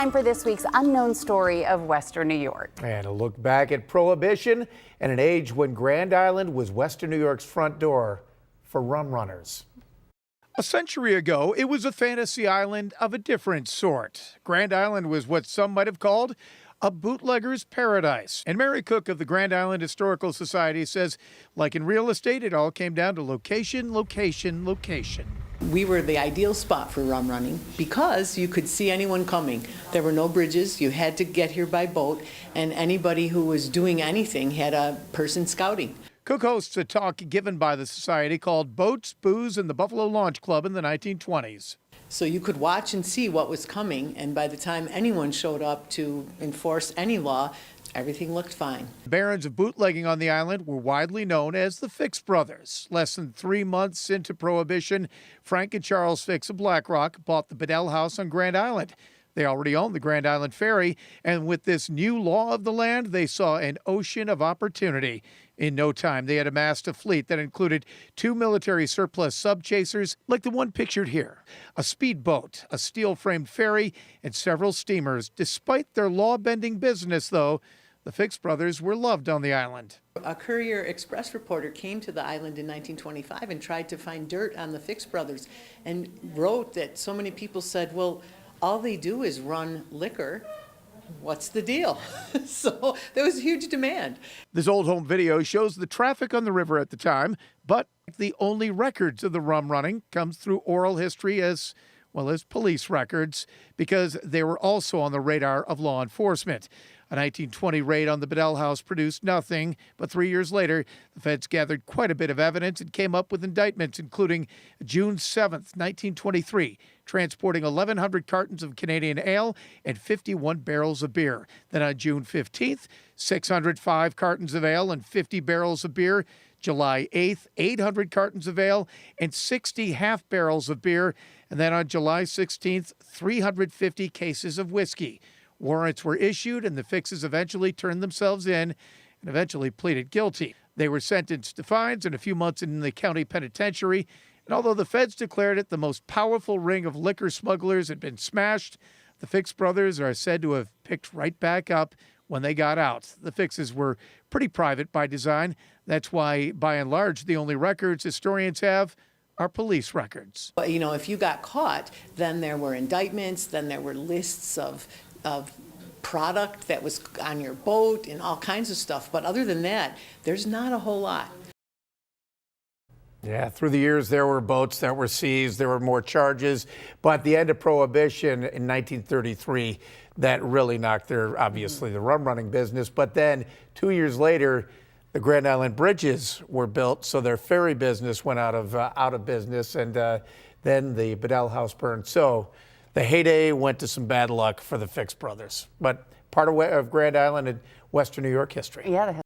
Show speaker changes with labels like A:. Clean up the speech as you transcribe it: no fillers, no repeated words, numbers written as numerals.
A: Time for this week's unknown story of Western New York.
B: And a look back at Prohibition and an age when Grand Island was Western New York's front door for rum runners.
C: A century ago, it was a fantasy island of a different sort. Grand Island was what some might have called a bootlegger's paradise. And Mary Cook of the Grand Island Historical Society says, like in real estate, it all came down to location, location, location.
D: We were the ideal spot for rum running because you could see anyone coming. There were no bridges, you had to get here by boat, and anybody who was doing anything had a person scouting.
C: Cook hosts a talk given by the society called Boats, Booze, and the Buffalo Launch Club in the 1920s.
D: So you could watch and see what was coming, and by the time anyone showed up to enforce any law, everything looked fine.
C: The barons of bootlegging on the island were widely known as the Fix brothers. Less than 3 months into Prohibition, Frank and Charles Fix of Black Rock bought the Bedell House on Grand Island. They already owned the Grand Island Ferry, and with this new law of the land, they saw an ocean of opportunity. In no time, they had amassed a fleet that included 2 military surplus sub-chasers, like the one pictured here, a speedboat, a steel-framed ferry, and several steamers. Despite their law-bending business, though, the Fix brothers were loved on the island.
D: A Courier Express reporter came to the island in 1925 and tried to find dirt on the Fix brothers and wrote that so many people said, well, all they do is run liquor. What's the deal? So there was a huge demand.
C: This old home video shows the traffic on the river at the time, but the only records of the rum running comes through oral history as well as police records, because they were also on the radar of law enforcement. A 1920 raid on the Bedell House produced nothing, but 3 years later, the feds gathered quite a bit of evidence and came up with indictments, including June 7th, 1923, transporting 1,100 cartons of Canadian ale and 51 barrels of beer. Then on June 15th, 605 cartons of ale and 50 barrels of beer. July 8th, 800 cartons of ale and 60 half barrels of beer. And then on July 16th, 350 cases of whiskey. Warrants were issued, and the Fixes eventually turned themselves in and eventually pleaded guilty. They were sentenced to fines and a few months in the county penitentiary. And although the feds declared it the most powerful ring of liquor smugglers had been smashed, the Fix brothers are said to have picked right back up when they got out. The Fixes were pretty private by design. That's why, by and large, the only records historians have are police records.
D: You know, if you got caught, then there were indictments, then there were lists of product that was on your boat and all kinds of stuff. But other than that, there's not a whole lot.
B: Yeah, through the years, there were boats that were seized, there were more charges, but the end of Prohibition in 1933, that really knocked their, obviously, the rum running business. But then 2 years later, the Grand Island bridges were built, so their ferry business went out of business, and then the Bedell House burned. So the heyday went to some bad luck for the Fix brothers, but part of Grand Island and Western New York history.
A: Yeah.